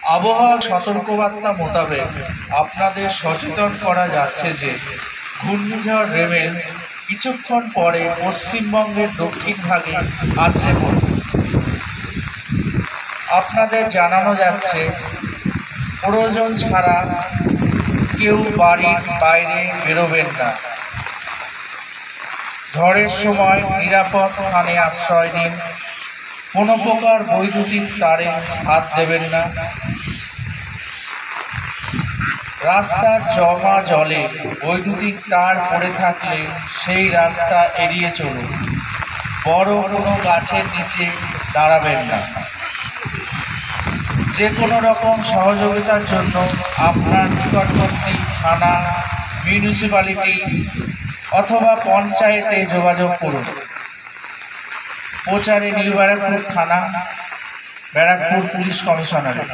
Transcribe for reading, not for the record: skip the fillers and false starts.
আবহাওয়া সতর্কবার্তা মোতাবেক আপনাদের সচেতন করা যাচ্ছে যে ঘূর্ণিঝড় রেমেল কিছুক্ষণ পরে পশ্চিমবঙ্গের দক্ষিণ ভাগে আছড়ে পড়বে। আপনাদের জানানো যাচ্ছে প্রয়োজন ছাড়া কেউ বাড়ির বাইরে বেরোবেন না। ঝড়ের সময় নিরাপদ স্থানে আশ্রয় নিন। কোনো প্রকার বৈদ্যুতিক তারে হাত দেবেন না। রাস্তার জমা জলে বৈদ্যুতিক তার পড়ে থাকলে সেই রাস্তা এড়িয়ে চলুন। বড় কোনো গাছের নিচে দাঁড়াবেন না। যে কোনো রকম সহযোগিতার জন্য আপনার নিকটবর্তী থানা, মিউনিসিপ্যালিটি অথবা পঞ্চায়েতে যোগাযোগ করুন। প্রচারে নিউ ব্যারাকপুর থানা, ব্যারাকপুর পুলিশ কমিশনারেট।